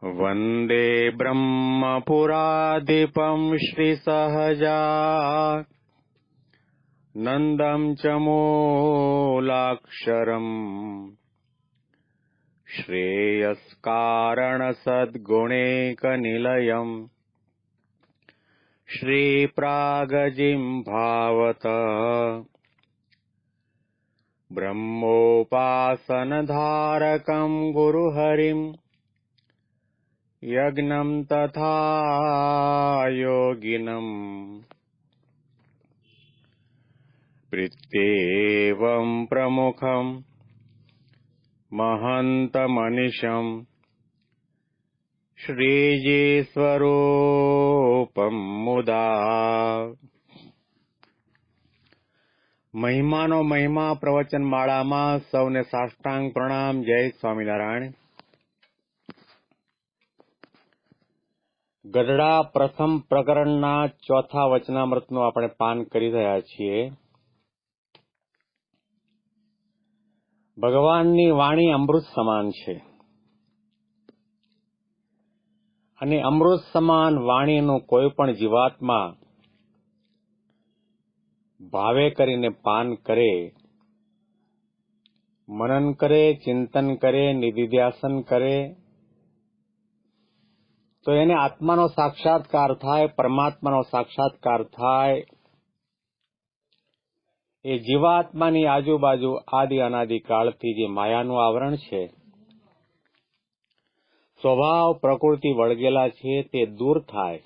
वन्दे ब्रह्मपुराधिपं श्रीसहजानन्दं च मूलाक्षरम् श्रेयस्कारणसद्गुणैकनिलयम् श्रीप्रागजिह्वावत ब्रह्मोपासनधारकं गुरुहरिं यज्ञं तथा योगिनम् प्रीत्येवं प्रमुखं महन्तमनिशं श्रीजीस्वरूपं मुदा। મહિમાનો મહિમા પ્રવચન માળામાં સૌને સાષ્ટાંગ પ્રણામ. જય સ્વામિનારાયણ. ગઢડા પ્રથમ પ્રકરણના ચોથા વચનામૃતનું આપણે પાન કરી રહ્યા છીએ. ભગવાનની વાણી અમૃત સમાન છે અને અમૃત સમાન વાણીનું કોઈ પણ જીવાત્મા ભાવે કરીને પાન કરે, મનન કરે, ચિંતન કરે, નિધિધ્યાસન કરે તો એને આત્માનો સાક્ષાત્કાર થાય, પરમાત્માનો સાક્ષાત્કાર થાય. એ જીવાત્માની આજુબાજુ આદિ અનાદિકાળથી જે માયાનું આવરણ છે, સ્વભાવ પ્રકૃતિ વળગેલા છે, તે દૂર થાય.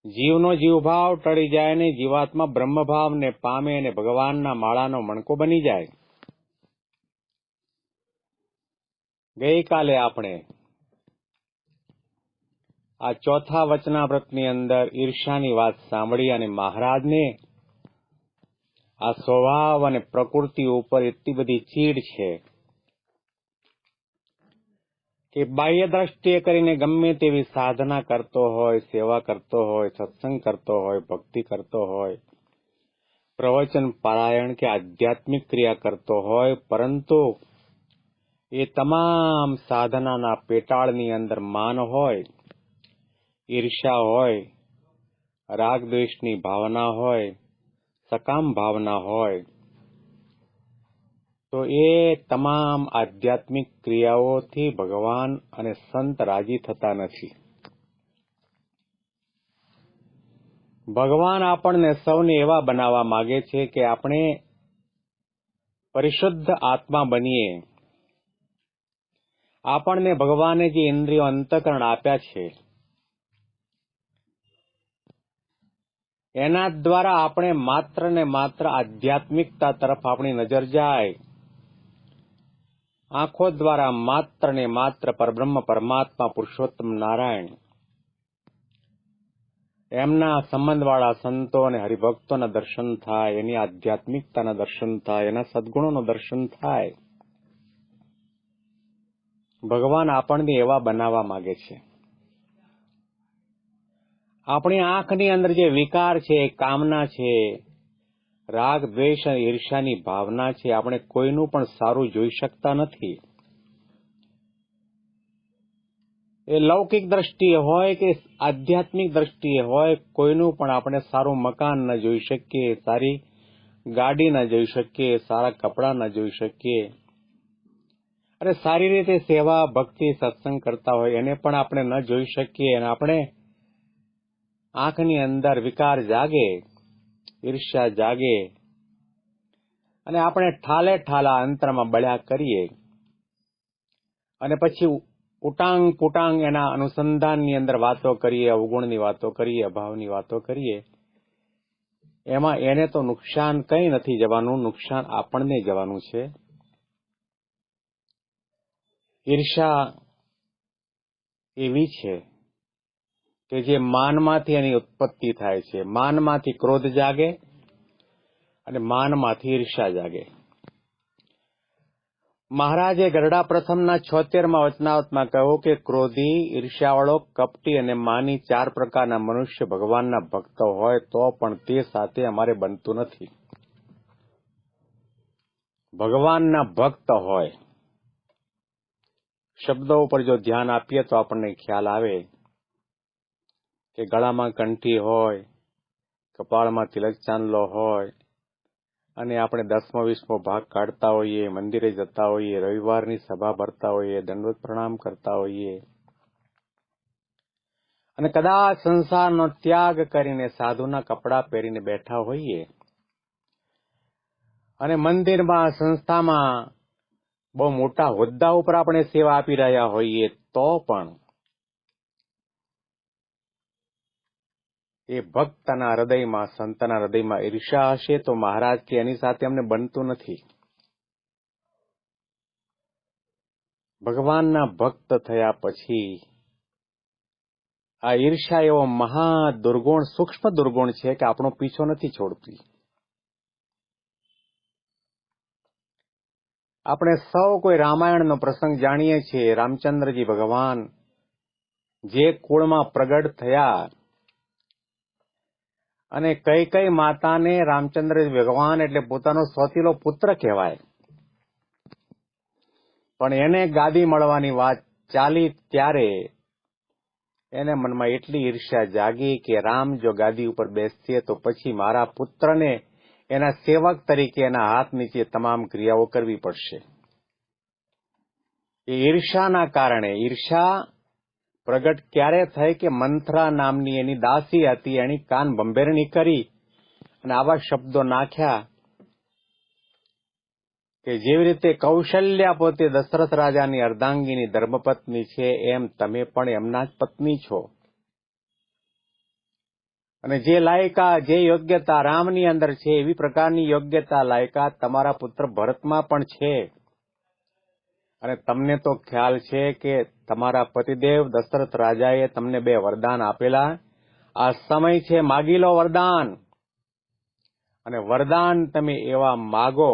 જીવનો જીવભાવ ટળી જાય ને જીવાત્મા બ્રહ્મભાવને પામે અને ભગવાનના માળાનો મણકો બની જાય. ગઈકાલે આપણે આ ચોથા વચનામૃતની અંદર ઈર્ષાની વાત સાંભળી અને મહારાજને આ સ્વભાવ અને પ્રકૃતિ ઉપર એટલી બધી ચીડ છે કે બાહ્ય દ્રષ્ટિએ કરીને ગમે તેવી સાધના કરતો હોય, સેવા કરતો હોય, સત્સંગ કરતો હોય, ભક્તિ કરતો હોય, પ્રવચન પારાયણ કે આધ્યાત્મિક ક્રિયા કરતો હોય, પરંતુ એ તમામ સાધનાના પેટાળની અંદર માન હોય, ઈર્ષા હોય, રાગ દ્વેષની ભાવના હોય, સકામ ભાવના હોય, તો એ તમામ આધ્યાત્મિક ક્રિયાઓથી ભગવાન અને સંત રાજી થતા નથી. ભગવાન આપણને સૌને એવા બનાવવા માંગે છે કે આપણે પરિશુદ્ધ આત્મા બનીએ. આપણને ભગવાને જે ઇન્દ્રિયો અંતઃકરણ આપ્યા છે એના દ્વારા આપણે માત્ર ને માત્ર આધ્યાત્મિકતા તરફ આપણી નજર જાય. આંખો દ્વારા માત્ર ને માત્ર પરબ્રહ્મ પરમાત્મા પુરુષોત્તમ નારાયણ, એમના સંબંધવાળા સંતો અને હરિભક્તોના દર્શન થાય, એની આધ્યાત્મિકતાના દર્શન થાય, એના સદગુણોનું દર્શન થાય. ભગવાન આપણને એવા બનાવવા માંગે છે. આપણી આંખની અંદર જે વિકાર છે, કામના છે, રાગ દ્વેષ અને ઈર્ષાની ભાવના છે, આપણે કોઈનું પણ સારું જોઈ શકતા નથી. એ લૌકિક દ્રષ્ટિએ હોય કે આધ્યાત્મિક દ્રષ્ટિએ હોય, કોઈનું પણ આપણે સારું મકાન ન જોઈ શકીએ, સારી ગાડી ન જોઈ શકીએ, સારા કપડાં ન જોઈ શકીએ, અને સારી રીતે સેવા ભક્તિ સત્સંગ કરતા હોય એને પણ આપણે ન જોઈ શકીએ. અને આપણે આંખની અંદર વિકાર જાગે, ઈર્ષ્યા જાગે અને આપણે ઠાલે ઠાલા અંતરમાં બળ્યા કરીએ અને પછી ઉટાંગ પુટાંગ એના અનુસંધાનની અંદર વાતો કરીએ, અવગુણની વાતો કરીએ, અભાવની વાતો કરીએ. એમાં એને તો નુકસાન કંઈ નથી જવાનું, નુકસાન આપણને જવાનું છે. ઈર્ષા એવી છે કે જે માનમાંથી એની ઉત્પત્તિ થાય છે. માનમાંથી ક્રોધ જાગે અને માનમાંથી ઈર્ષા જાગે. મહારાજે ગરડા પ્રથમના 76મા વચનાવતમાં કહ્યું કે ક્રોધી, ઈર્ષ્યાવાળો, કપટી અને માની 4 પ્રકારના મનુષ્ય ભગવાનના ભક્ત હોય તો પણ તે સાથે અમારે બનતું નથી. ભગવાનના ભક્ત હોય, શબ્દો ઉપર જો ધ્યાન આપીએ તો આપણને ખ્યાલ આવે કે ગળામાં કંઠી હોય, કપાળમાં તિલક ચાંદલો હોય અને આપણે 10મો 20મો ભાગ કાઢતા હોઈએ, મંદિરે જતા હોઈએ, રવિવારની સભા ભરતા હોઈએ, દંડવત પ્રણામ કરતા હોઈએ અને કદાચ સંસારનો ત્યાગ કરીને સાધુના કપડાં પહેરીને બેઠા હોઈએ અને મંદિરમાં, સંસ્થામાં બહુ મોટા હોદ્દા ઉપર આપણે સેવા આપી રહ્યા હોઈએ તો પણ એ ભક્તના હૃદયમાં, સંતના હૃદયમાં ઈર્ષા હશે તો મહારાજ કે એની સાથે અમને બનતું નથી. ભગવાનના ભક્ત થયા પછી આ ઈર્ષા એવો મહા દુર્ગુણ, સૂક્ષ્મ દુર્ગુણ છે કે આપણો પીછો નથી છોડતી. આપણે સૌ કોઈ રામાયણનો પ્રસંગ જાણીએ છીએ. રામચંદ્રજી ભગવાન જે કુળમાં પ્રગટ થયા અને કઈ માતાને રામચંદ્રજી ભગવાન એટલે પોતાનો સોતીલો પુત્ર કહેવાય, પણ એને ગાદી મળવાની વાત ચાલી ત્યારે એને મનમાં એટલી ઈર્ષ્યા જાગી કે રામ જો ગાદી ઉપર બેસશે તો પછી મારા પુત્રને એના સેવક તરીકે એના હાથ નીચે તમામ ક્રિયાઓ કરવી પડશે. એ ઈર્ષાના કારણે, ઈર્ષા પ્રગટ ક્યારે થઈ કે મંથરા નામની એની દાસી હતી, એની કાન બંભેરણી કરી અને આવા શબ્દો નાખ્યા કે જેવી રીતે કૌશલ્યા પોતે દશરથ રાજાની અર્ધાંગીની ધર્મપત્ની છે, એમ તમે પણ એમના જ પત્ની છો. અને જે લાયકા, જે યોગ્યતા રામની અંદર છે એવી પ્રકારની યોગ્યતા, લાયકાત તમારા પુત્ર ભરતમાં પણ છે. અને તમને તો ખ્યાલ છે કે તમારા પતિદેવ દશરથ રાજાએ તમને 2 વરદાન આપેલા. આ સમય છે, માગી લો વરદાન. અને વરદાન તમે એવા માગો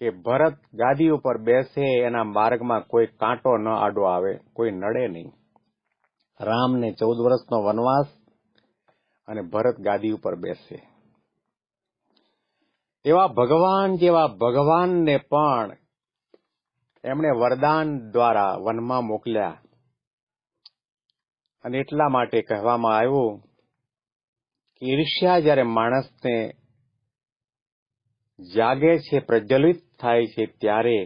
કે ભરત ગાદી ઉપર બેસે, એના માર્ગમાં કોઈ કાંટો ન આડો આવે, કોઈ નડે નહીં. રામને 14 વર્ષનો વનવાસ અને ભરત ગાદી ઉપર બેસે. એવા ભગવાન જેવા ભગવાનને પણ એમણે વરદાન દ્વારા વનમાં મોકલ્યા. અને એટલા માટે કહેવામાં આવ્યું કે ઈર્ષ્યા જ્યારે માણસને જાગે છે, પ્રજ્વલિત થાય છે, ત્યારે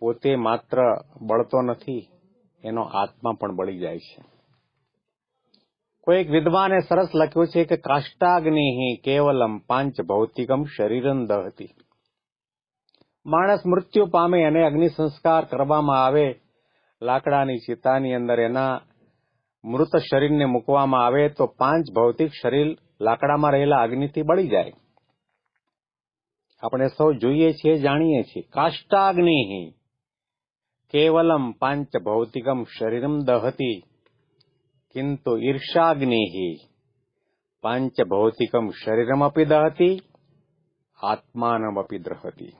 પોતે માત્ર બળતો નથી, એનો આત્મા પણ બળી જાય છે. કોઈ એક વિદ્વાને સરસ લખ્યું છે કે કાષ્ટાગ્નિ કેવલમ પાંચ ભૌતિકમ શરીરમ દહતી. માણસ મૃત્યુ પામે અને અગ્નિ સંસ્કાર કરવામાં આવે, લાકડાની ચિતાની અંદર એના મૃત શરીરને મૂકવામાં આવે તો 5 ભૌતિક શરીર લાકડામાં રહેલા અગ્નિથી બળી જાય. આપણે સૌ જોઈએ છીએ, જાણીએ છીએ. કાષ્ટાગ્નિ કેવલમ પાંચ ભૌતિકમ શરીરમ દહતી કિંતુ ઈર્ષાગ્નિ પાંચ ભૌતિકમ શરીરમપી દહતી આત્માનમપી દ્રહતી.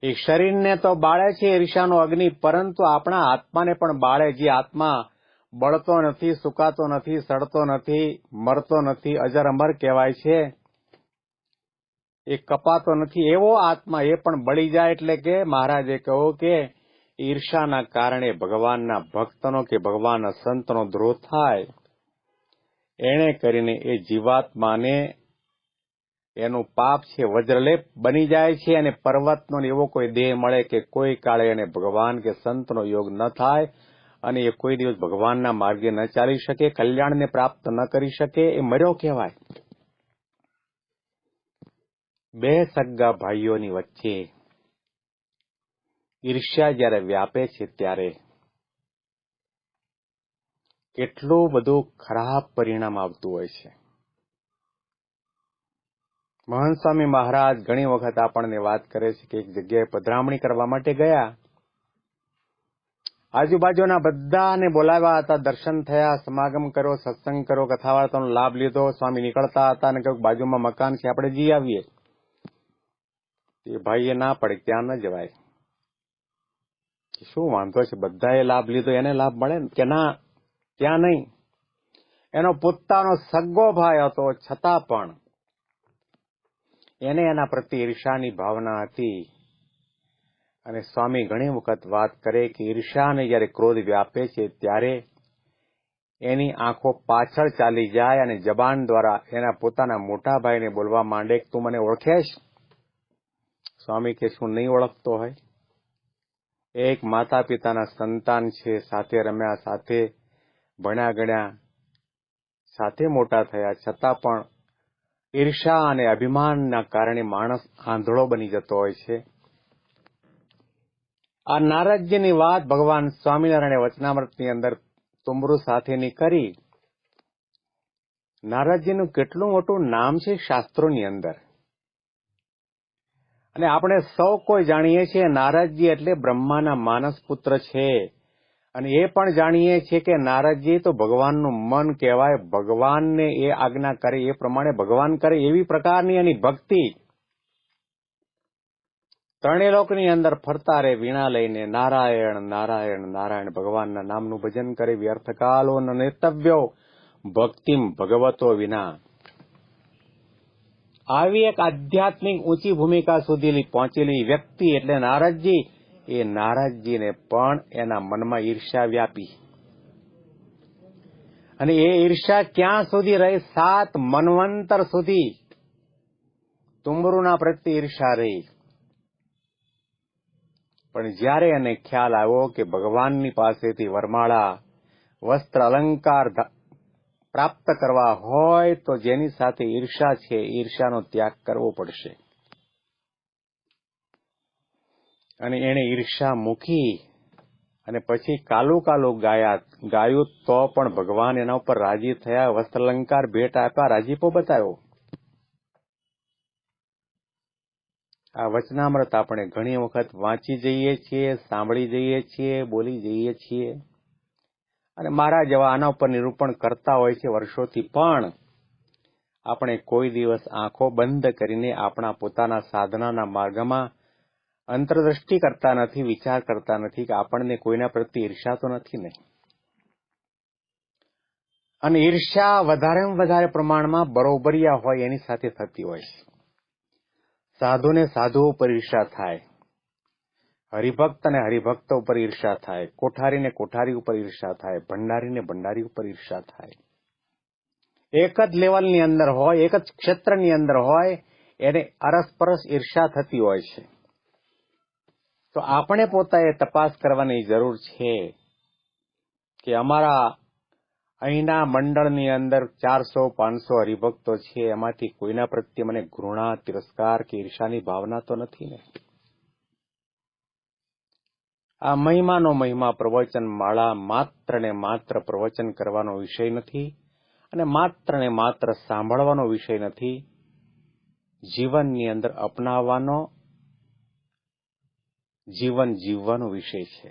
એ શરીરને તો બાળે છે ઈર્ષાનો અગ્નિ, પરંતુ આપણા આત્માને પણ બાળે. જે આત્મા બળતો નથી, સુકાતો નથી, સડતો નથી, મરતો નથી, અજર અમર કહેવાય છે, એ કપાતો નથી, એવો આત્મા એ પણ બળી જાય. એટલે કે મહારાજે કહ્યું કે ઈર્ષાના કારણે ભગવાનના ભક્તનો કે ભગવાનના સંતનો દ્રોહ થાય. એણે કરીને એ જીવાત્માને એનું પાપ છે વજ્રલેપ બની જાય છે અને પર્વતનો એવો કોઈ દેહ મળે કે કોઈ કાળે એને ભગવાન કે સંતનો યોગ ન થાય અને એ કોઈ દિવસ ભગવાનના માર્ગે ન ચાલી શકે, કલ્યાણને પ્રાપ્ત ન કરી શકે, એ મર્યો કહેવાય. 2 સગા ભાઈઓની વચ્ચે ઈર્ષ્યા જ્યારે વ્યાપે છે ત્યારે કેટલું બધું ખરાબ પરિણામ આવતું હોય છે. મહંત સ્વામી મહારાજ ઘણી વખત આપણને વાત કરે છે કે એક જગ્યાએ પધરામણી કરવા માટે ગયા. આજુબાજુના બધાને બોલાવ્યા હતા, દર્શન થયા, સમાગમ કર્યો, સત્સંગ કર્યો, કથા વાર્તાનો લાભ લીધો. સ્વામી નીકળતા હતા અને કહ્યું બાજુમાં મકાન છે, આપણે જઈ આવીએ. એ ભાઈએ ના પડે, ત્યાં ન જવાય. શું વાંધો છે, બધાએ લાભ લીધો, એને લાભ મળે ને? કે ના, ત્યાં નહીં. એનો પોતાનો સગો ભાઈ હતો, છતાં પણ એને એના પ્રત્યે ઈર્ષાની ભાવના હતી અને સ્વામી ઘણી વખત વાત કરે કે ઈર્ષાને જ્યારે ક્રોધ વ્યાપે છે ત્યારે એની આંખો પાછળ ચાલી જાય અને જબાન દ્વારા એના પોતાના મોટા ભાઈને બોલવા માંડે કે તું મને ઓળખેશ? સ્વામી કે શું નહીં ઓળખતો હોય? એક માતા પિતાના સંતાન છે, સાથે રમ્યા, સાથે ભણ્યા ગણ્યા, સાથે મોટા થયા, છતાં પણ ઈર્ષા અને અભિમાનના કારણે માણસ આંધળો બની જતો હોય છે. આ નારદજીની વાત ભગવાન સ્વામિનારાયણ વચનામૃતની અંદર તુંબરુ સાથેની કરી. નારદજીનું કેટલું મોટું નામ છે શાસ્ત્રોની અંદર, અને આપણે સૌ કોઈ જાણીએ છીએ નારદજી એટલે બ્રહ્માના માનસ પુત્ર છે, અને એ પણ જાણીએ છીએ કે નારદજી તો ભગવાનનું મન કહેવાય. ભગવાનને એ આજ્ઞા કરે એ પ્રમાણે ભગવાન કરે એવી પ્રકારની એની ભક્તિ. ત્રણેય લોકની અંદર ફરતા રહે વીણા લઈને, નારાયણ નારાયણ નારાયણ, ભગવાનના નામનું ભજન કરે. વ્યર્થ કાલો ન નેતવ્યો ભક્તિમ ભગવતો વિના. આવી એક આધ્યાત્મિક ઊંચી ભૂમિકા સુધી પહોંચેલી વ્યક્તિ એટલે નારદજી. એ નારદજીને પણ એના મનમાં ઈર્ષા વ્યાપી, અને એ ઈર્ષા ક્યાં સુધી રહી? 7 મન્વંતર સુધી તુંબરુના પ્રત્યે ઈર્ષા રહી. પણ જ્યારે એને ખ્યાલ આવ્યો કે ભગવાનની પાસેથી વરમાળા, વસ્ત્ર, અલંકાર પ્રાપ્ત કરવા હોય તો જેની સાથે ઈર્ષા છે, ઈર્ષાનો ત્યાગ કરવો પડશે. અને એને ઈર્ષા મૂકી અને પછી કાલું ગાયું તો પણ ભગવાન એના ઉપર રાજી થયા. વસ્ત્ર અલંકાર ભેટ આપ્યા, રાજીપો બતાવ્યો. આ વચનામૃત આપણે ઘણી વખત વાંચી જઈએ છીએ, સાંભળી જઈએ છીએ, બોલી જઈએ છીએ, અને મારા જેવા આના ઉપર નિરૂપણ કરતા હોય છે વર્ષોથી. પણ આપણે કોઈ દિવસ આંખો બંધ કરીને આપણા પોતાના સાધનાના માર્ગમાં અંતરદ્રષ્ટિ કરતા નથી, વિચાર કરતા નથી કે આપણને કોઈના પ્રત્યે ઈર્ષા તો નથી ને. અને ઈર્ષા વધારેમાં વધારે પ્રમાણમાં બરોબરિયા હોય એની સાથે થતી હોય છે. સાધુને સાધુ ઉપર ઈર્ષા થાય, હરિભક્ત અને હરિભક્ત ઉપર ઈર્ષા થાય, કોઠારીને કોઠારી ઉપર ઈર્ષા થાય, ભંડારીને ભંડારી ઉપર ઈર્ષા થાય. એક જ લેવલની અંદર હોય, એક જ ક્ષેત્રની અંદર હોય, એને અરસપરસ ઈર્ષા થતી હોય છે. તો આપણે પોતાએ તપાસ કરવાની જરૂર છે કે અમારા અહીંના મંડળની અંદર 400-500 હરિભક્તો છે, એમાંથી કોઈના પ્રત્યે મને ઘૃણા, તિરસ્કાર કે ઈર્ષાની ભાવના તો નથી ને. આ મહિમાનો મહિમા પ્રવચન માળા માત્ર ને માત્ર પ્રવચન કરવાનો વિષય નથી, અને માત્ર ને માત્ર સાંભળવાનો વિષય નથી. જીવનની અંદર અપનાવવાનો, જીવન જીવવાનો વિષય છે.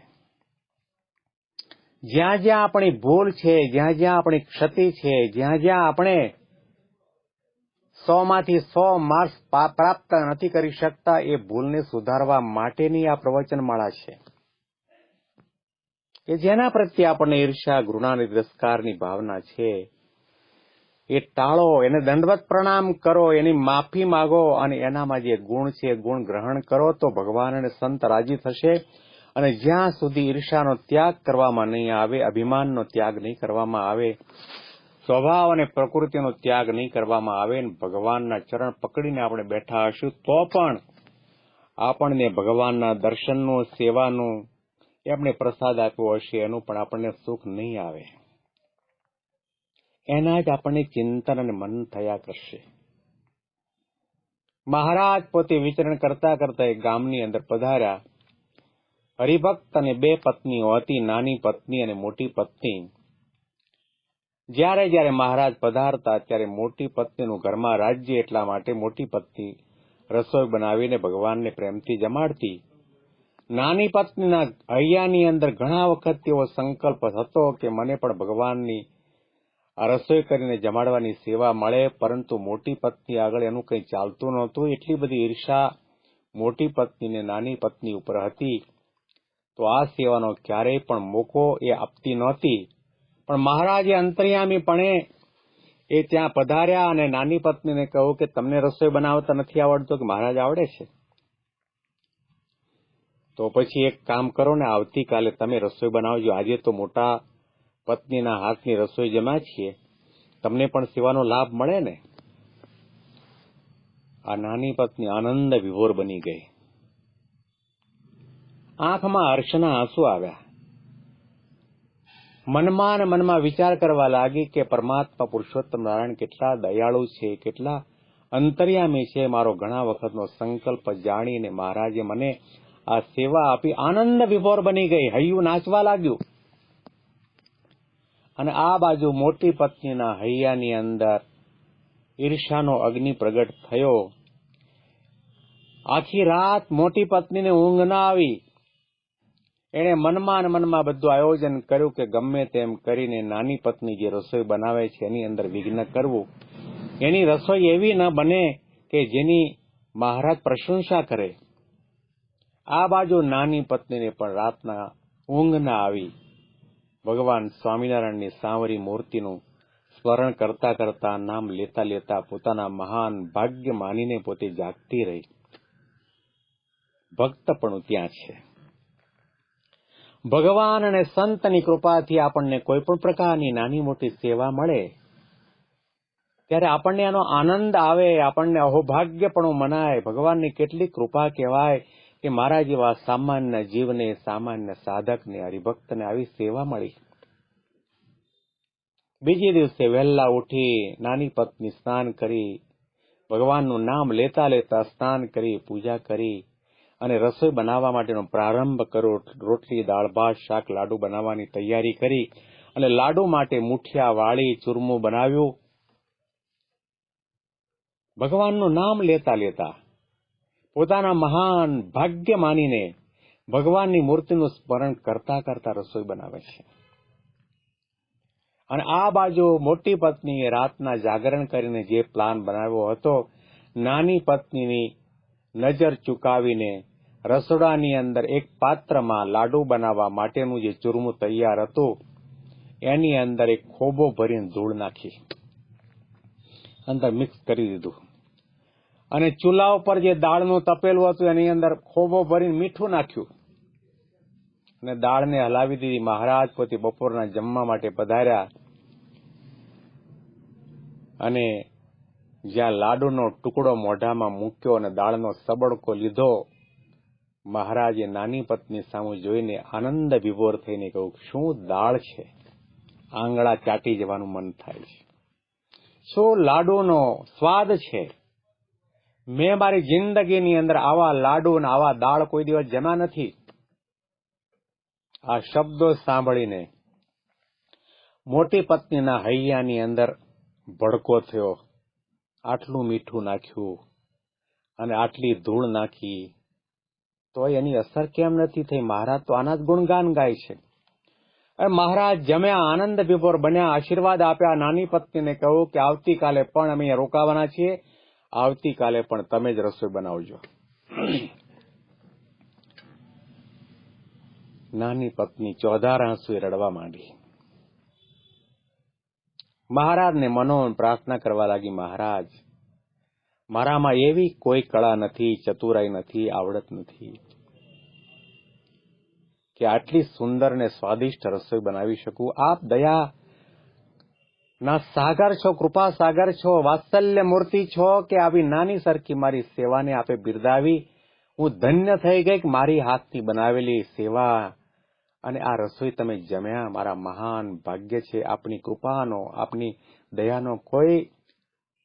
જ્યાં જ્યાં આપણી ભૂલ છે, જ્યાં જ્યાં આપણી ક્ષતિ છે, જ્યાં જ્યાં આપણે 100માંથી 100 માર્ક્સ પ્રાપ્ત નથી કરી શકતા, એ ભૂલને સુધારવા માટેની આ પ્રવચનમાળા છે કે જેના પ્રત્યે આપણને ઈર્ષા, ઘૃણા અને તિરસ્કારની ભાવના છે એ ટાળો, એને દંડવત પ્રણામ કરો, એની માફી માગો, અને એનામાં જે ગુણ છે એ ગુણ ગ્રહણ કરો તો ભગવાન અને સંત રાજી થશે. અને જ્યાં સુધી ઈર્ષાનો ત્યાગ કરવામાં નહીં આવે, અભિમાનનો ત્યાગ નહીં કરવામાં આવે, સ્વભાવ અને પ્રકૃતિનો ત્યાગ નહીં કરવામાં આવે, ભગવાનના ચરણ પકડીને આપણે બેઠા હશું તો પણ આપણને ભગવાનના દર્શનનું, સેવાનું, એમણે પ્રસાદ આપ્યો હશે એનું પણ આપણને સુખ નહીં આવે. એના જ આપણને ચિંતન અને મનન થયા કરશે. મહારાજ પોતે વિચરણ કરતા કરતા એક ગામની અંદર પધાર્યા. હરિભક્ત અને 2 પત્નીઓ હતી, નાની પત્ની અને મોટી પત્ની. જ્યારે જ્યારે મહારાજ પધારતા ત્યારે મોટી પત્નીનું ઘરમાં રાજ્ય, એટલા માટે મોટી પત્ની રસોઈ બનાવીને ભગવાનને પ્રેમથી જમાડતી. નાની પત્નીના હૈયાની અંદર ઘણા વખત એવો સંકલ્પ હતો કે મને પણ ભગવાનની રસોઈ કરીને જમાડવાની સેવા મળે, પરંતુ મોટી પત્ની આગળ એનું કંઈ ચાલતું નહોતું. એટલી બધી ઈર્ષા મોટી પત્નીને નાની પત્ની ઉપર હતી, તો આ સેવાનો ક્યારેય પણ મોકો એ આપતી નહોતી. પણ મહારાજે અંતર્યામીપણે એ ત્યાં પધાર્યા અને નાની પત્નીને કહ્યું કે તમને રસોઈ બનાવતા નથી આવડતું? કે મહારાજ આવડે છે. તો પછી એક કામ કરો ને, આવતીકાલે તમે રસોઈ બનાવજો. આજે તો મોટા પત્નીના હાથની રસોઈ જમા છીએ, તમને પણ સેવાનો લાભ મળે ને. આ નાની પત્ની આનંદ વિભોર બની ગઈ. આંખમાં હર્ષના આંસુ આવ્યા. મનમાં ને મનમાં વિચાર કરવા લાગી કે પરમાત્મા પુરુષોત્તમ નારાયણ કેટલા દયાળુ છે, કેટલા અંતર્યામી છે. મારો ઘણા વખતનો સંકલ્પ જાણીને મહારાજે મને આ સેવા આપી. આનંદ વિભોર બની ગઈ, હૈયું નાચવા લાગ્યું. અને આ બાજુ મોટી પત્નીના હૈયાની અંદર ઈર્ષાનો અગ્નિ પ્રગટ થયો. આખી રાત મોટી પત્નીને ઊંઘ ના આવી. એણે મનમાં ને મનમાં બધું આયોજન કર્યું કે ગમે તેમ કરીને નાની પત્ની જે રસોઈ બનાવે છે એની અંદર વિઘ્ન કરવું. એની રસોઈ એવી ન બને કે જેની મહારાજ પ્રશંસા કરે. આ બાજુ નાની પત્નીને પણ રાતના ઊંઘ ના આવી. ભગવાન સ્વામિનારાયણની સાંવરી મૂર્તિનું સ્મરણ કરતા કરતા, નામ લેતા લેતા પોતાના મહાન ભાગ્ય માનીને પોતે જાગતી રહી. ભક્તપણું ત્યાં છે. ભગવાન અને સંતની કૃપાથી આપણને કોઈ પણ પ્રકારની નાની મોટી સેવા મળે ત્યારે આપણને એનો આનંદ આવે, આપણને અહોભાગ્યપણું મનાય. ભગવાનની કેટલી કૃપા કહેવાય કે મારા જેવા સામાન્ય જીવને, સામાન્ય સાધકને, હરિભક્તને આવી સેવા મળી. બીજે દિવસે વહેલા ઉઠી નાની પત્ની સ્નાન કરી, ભગવાનનું નામ લેતા લેતા સ્નાન કરી, પૂજા કરી અને રસોઈ બનાવવા માટેનો પ્રારંભ કર્યો. રોટલી, દાળ, ભાત, શાક, લાડુ બનાવવાની તૈયારી કરી અને લાડુ માટે મુઠિયા વાળી, ચૂરમું બનાવ્યું. ભગવાનનું નામ લેતા લેતા, પોતાના મહાન ભાગ્ય માનીને ભગવાનની મૂર્તિનું સ્મરણ કરતા કરતા રસોઈ બનાવે છે. અને આ બાજુ મોટી પત્નીએ રાતના જાગરણ કરીને જે પ્લાન બનાવ્યો હતો, નાની પત્નીની નજર ચૂકાવીને રસોડાની અંદર એક પાત્રમાં લાડુ બનાવવા માટેનું જે ચૂરમું તૈયાર હતું એની અંદર એક ખોબો ભરીને ધૂળ નાખી, અંદર મિક્સ કરી દીધું. અને ચૂલા ઉપર જે દાળનું તપેલું હતું એની અંદર ખોબો ભરીને મીઠું નાખ્યું અને દાળને હલાવી દીધી. મહારાજ પોતે બપોરના જમવા માટે પધાર્યા અને જ્યાં લાડુનો ટુકડો મોઢામાં મૂક્યો અને દાળનો સબડકો લીધો, મહારાજે નાની પત્ની સામે જોઈને આનંદ વિભોર થઈને કહ્યું, શું દાળ છે, આંગળા ચાટી જવાનું મન થાય છે. શું લાડુનો સ્વાદ છે. મેં મારી જિંદગીની અંદર આવા લાડુ અને આવા દાળ કોઈ દિવસ જમ્યા નથી. આ શબ્દો સાંભળીને મોટી પત્નીના હૈયાની અંદર ભડકો થયો. આટલું મીઠું નાખ્યું અને આટલી ધૂળ નાખી તો એની અસર કેમ નથી થઈ? મહારાજ તો આના જ ગુણગાન ગાય છે. અને મહારાજ જમ્યા, આનંદ વિભોર બન્યા, આશીર્વાદ આપ્યા. નાની પત્નીને કહ્યું કે આવતીકાલે પણ અમે અહીંયા રોકાવાના છીએ, આવતીકાલે પણ તમે જ રસોઈ બનાવજો. નાની પત્ની ચોધાર આંસુએ રડવા માંડી. મહારાજને મનોમન પ્રાર્થના કરવા લાગી, મહારાજ મારામાં એવી કોઈ કળા નથી, ચતુરાઈ નથી, આવડત નથી કે આટલી સુંદર ને સ્વાદિષ્ટ રસોઈ બનાવી શકું. આપ દયા ના સાગર છો, કૃપા સાગર છો, વાત્સલ્ય મૂર્તિ છો કે આવી નાની સરખી મારી સેવાને આપે બિરદાવી. હું ધન્ય થઈ ગઈ કે મારી હાથની બનાવેલી સેવા અને આ રસોઈ તમે જમ્યા. મારા મહાન ભાગ્ય છે. આપની કૃપાનો, આપની દયાનો કોઈ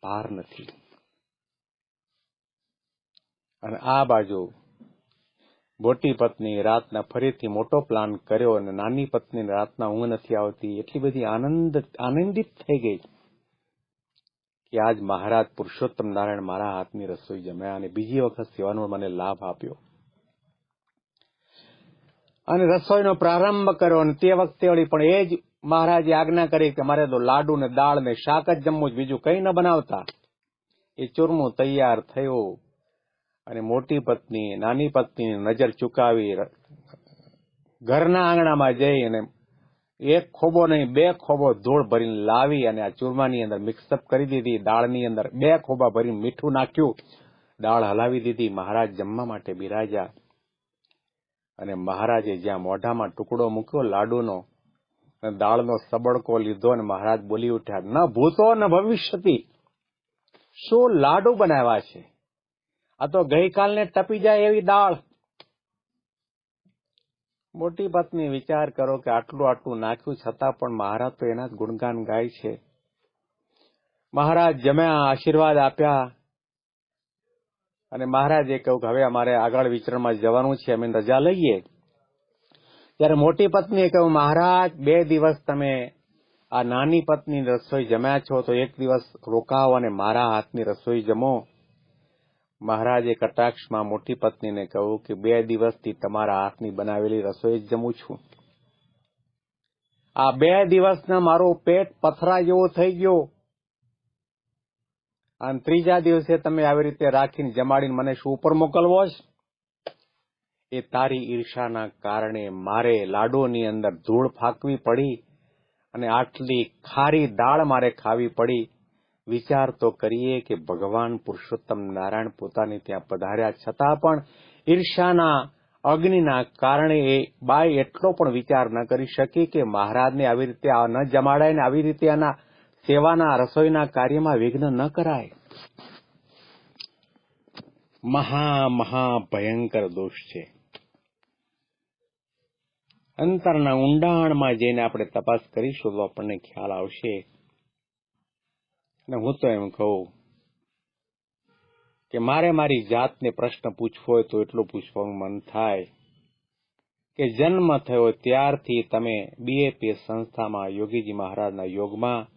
પાર નથી. અને આ બાજુ મોટી પત્ની રાતના ફરીથી મોટો પ્લાન કર્યો અને નાની પત્નીને રાતના ઊંઘ નથી આવતી. એટલી બધી આનંદિત થઈ ગઈ કે આજ મહારાજ પુરુષોત્તમ નારાયણ મારા હાથની રસોઈ જમ્યા અને બીજી વખત સેવાનો મને લાભ આપ્યો. અને રસોઈનો પ્રારંભ કર્યો અને તે વખતે વળી પણ એ જ મહારાજે આજ્ઞા કરી કે મારે તો લાડુ ને દાળ ને શાક જ જમવું, બીજું કંઈ ન બનાવતા. એ ચૂરમું તૈયાર થયું અને મોટી પત્ની નાની પત્નીની નજર ચૂકાવી ઘરના આંગણામાં જઈ અને એક ખોબો નહીં 2 ખોબો ધૂળ ભરીને લાવી અને આ ચૂરમાની અંદર મિક્સઅપ કરી દીધી. દાળની અંદર 2 ખોબા ભરીને મીઠું નાખ્યું, દાળ હલાવી દીધી. મહારાજ જમવા માટે બિરાજ્યા. અને મહારાજે જ્યાં મોઢામાં ટુકડો મૂક્યો લાડુનો અને દાળનો સબડકો લીધો અને મહારાજ બોલી ઉઠ્યા, ન ભૂતો ન ભવિષ્યતિ. શું લાડુ બનાવ્યા છે? આ તો ગઈકાલને ટપી જાય એવી દાળ. મોટી પત્ની, વિચાર કરો કે આટલું નાખ્યું છતાં પણ મહારાજ તો એના જ ગુણગાન ગાય છે. મહારાજ જમ્યા, આશીર્વાદ આપ્યા અને મહારાજે કહ્યું કે હવે અમારે આગળ વિચરણમાં જવાનું છે, અમે રજા લઈએ. ત્યારે મોટી પત્નીએ કહ્યું, મહારાજ 2 દિવસ તમે આ નાની પત્ની રસોઈ જમ્યા છો તો 1 દિવસ રોકાવો અને મારા હાથની રસોઈ જમો. મહારાજે કટાક્ષમાં મોટી પત્નીને કહ્યું કે 2 દિવસથી તમારા હાથની બનાવેલી રસોઈ જ જમું છું. આ 2 દિવસના મારું પેટ પથરા જેવું થઈ ગયું અને 3જા દિવસે તમે આવી રીતે રાખીને જમાડીને મને શું ઉપર મોકલવો છે? એ તારી ઈર્ષાના કારણે મારે લાડુની અંદર ધૂળ ફાંકવી પડી અને આટલી ખારી દાળ મારે ખાવી પડી. વિચાર તો કરીએ કે ભગવાન પુરુષોત્તમ નારાયણ પોતાની ત્યાં પધાર્યા છતાં પણ ઈર્ષાના અગ્નિના કારણે એ બાઈ એટલો પણ વિચાર ન કરી શકી કે મહારાજને આવી રીતે ન જમાડાય ને આવી રીતે આના સેવાના રસોઈના કાર્યમાં વિઘ્ન ન કરાય. મહા ભયંકર દોષ છે. અંતરના ઊંડાણમાં જઈને આપણે તપાસ કરીશું તો આપણને ખ્યાલ આવશે. અને હું તો એમ કહું કે મારે મારી જાતને પ્રશ્ન પૂછવો હોય તો એટલું પૂછવાનું મન થાય કે જન્મ થયો ત્યારથી તમે બીએપી સંસ્થામાં યોગીજી મહારાજના યોગમાં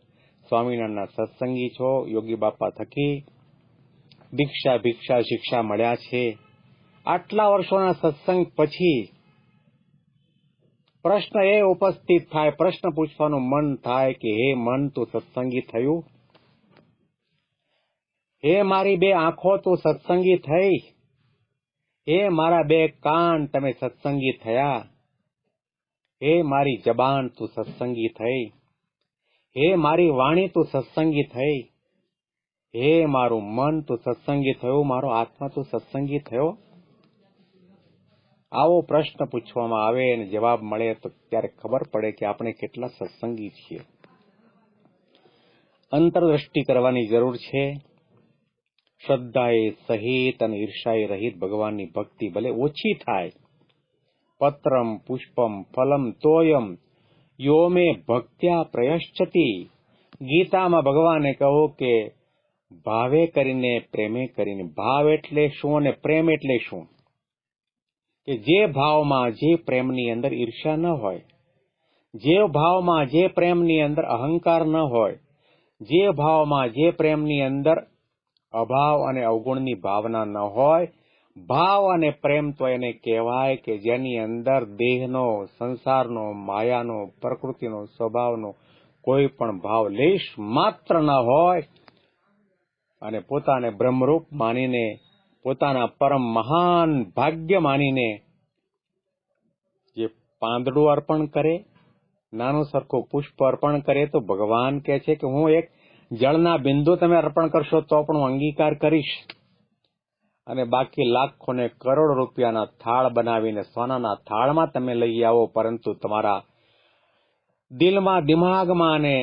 સ્વામિનારાયણના સત્સંગી છો. યોગી બાપા થકી ભિક્ષા શિક્ષા મળ્યા છે. આટલા વર્ષોના સત્સંગ પછી પ્રશ્ન એ ઉપસ્થિત થાય, પ્રશ્ન પૂછવાનું મન થાય કે હે મન, તું સત્સંગી થયું? હે મારી 2 આંખો, તું સત્સંગી થઈ? હે મારા 2 કાન, તમે સત્સંગી થયા? હે મારી જબાન, તું સત્સંગી થઈ? હે મારી વાણી, તું સત્સંગી થઈ? હે મારું મન, તું સત્સંગી થયું? મારો આત્મા, તું સત્સંગી થયો? આવો પ્રશ્ન પૂછવામાં આવે અને જવાબ મળે તો ત્યારે ખબર પડે કે આપણે કેટલા સત્સંગી છીએ. અંતરદ્રષ્ટિ કરવાની જરૂર છે. શ્રદ્ધાએ સહિત અને ઈર્ષાએ રહિત ભગવાનની ભક્તિ ભલે ઓછી થાય. પત્રમ પુષ્પમ ફલમ તોયમ યો મે ભક્ત્યા પ્રયશ્ચતિ. ગીતામાં ભગવાને કહ્યું કે ભાવે કરીને પ્રેમે કરીને. ભાવ એટલે શું અને પ્રેમ એટલે શું? કે જે ભાવમાં જે પ્રેમની અંદર ઈર્ષા ન હોય, જે ભાવમાં જે પ્રેમની અંદર અહંકાર ન હોય, જે ભાવમાં જે પ્રેમની અંદર અભાવ અને અવગુણની ભાવના ન હોય. ભાવ અને પ્રેમ તો એને કહેવાય કે જેની અંદર દેહનો, સંસારનો, માયાનો, પ્રકૃતિનો, સ્વભાવનો કોઈ પણ ભાવ લેશ માત્ર ન હોય અને પોતાને બ્રહ્મરૂપ માનીને, પોતાના પરમ મહાન ભાગ્ય માનીને જે પાંદડું અર્પણ કરે, નાનું સરખું પુષ્પ અર્પણ કરે તો ભગવાન કહે છે કે હું એક જળના બિંદુ તમે અર્પણ કરશો તો પણ હું અંગીકાર કરીશ. અને બાકી લાખો ને કરોડ રૂપિયાના થાળ બનાવીને સોનાના થાળમાં તમે લઈ આવો, પરંતુ તમારા દિલમાં, દિમાગમાં અને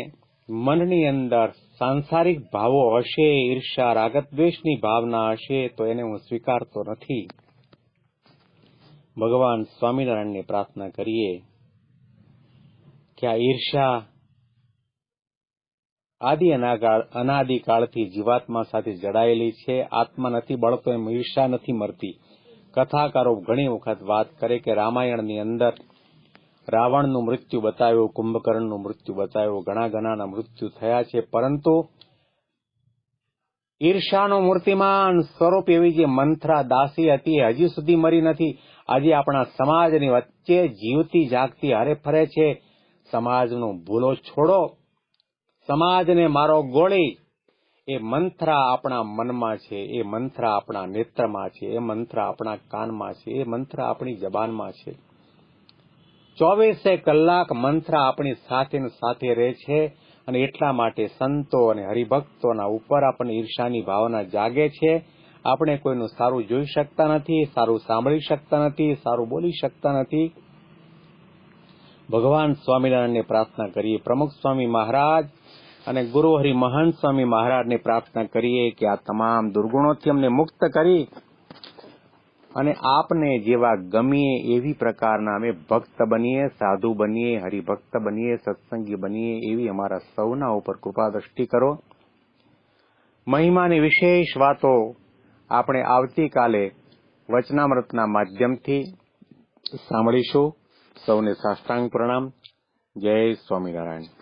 મનની અંદર સાંસારિક ભાવો હશે, ઈર્ષા, રાગદ્વેષની ભાવના હશે, તો એને હું સ્વીકારતો નથી. ભગવાન સ્વામિનારાયણને પ્રાર્થના કરીએ કે આ ઈર્ષા અનાદિકાળથી જીવાત્મા સાથે જડાયેલી છે. આત્મા નથી બળતો એમ ઈર્ષા નથી મરતી. કથાકારો ઘણી વખત વાત કરે કે રામાયણની અંદર રાવણનું મૃત્યુ બતાવ્યું, કુંભકર્ણનું મૃત્યુ બતાવ્યું, ઘણા મૃત્યુ થયા છે, પરંતુ ઈર્ષાનું મૂર્તિમાન સ્વરૂપ એવી જે મંથરા દાસી હતી એ હજી સુધી મરી નથી. આજે આપણા સમાજની વચ્ચે જીવતી જાગતી હરે ફરે છે. સમાજનું ભૂલો છોડો, સમાજને મારો ગોળી. એ મંથરા આપણા મનમાં છે, એ મંથરા આપણા નેત્રમાં છે, એ મંથરા આપણા કાનમાં છે, એ મંથરા આપણી જબાનમાં છે. 24 કલાક મંથરા આપણી સાથે રહે છે. અને એટલા માટે સંતો અને હરિભક્તોના ઉપર આપણને ઈર્ષાની ભાવના જાગે છે. આપણે કોઈનું સારું જોઈ શકતા નથી, સારું સાંભળી શકતા નથી, સારું બોલી શકતા નથી. ભગવાન સ્વામિનારાયણને પ્રાર્થના કરીએ, પ્રમુખ સ્વામી મહારાજ અને ગુરુ હરિ મહંત સ્વામી મહારાજને પ્રાર્થના કરીએ કે આ તમામ દુર્ગુણોથી અમને મુક્ત કરી અને આપને જેવા ગમીએ એવી પ્રકારના અમે ભક્ત બનીએ, સાધુ બનીએ, હરિભક્ત બનીએ, સત્સંગી બનીએ એવી અમારા સૌના ઉપર કૃપા દ્રષ્ટિ કરો. મહિમાની વિશેષ વાતો આપણે આવતીકાલે વચનામૃતના માધ્યમથી સાંભળીશું. સૌને સાષ્ટાંગ પ્રણામ. જય સ્વામિનારાયણ.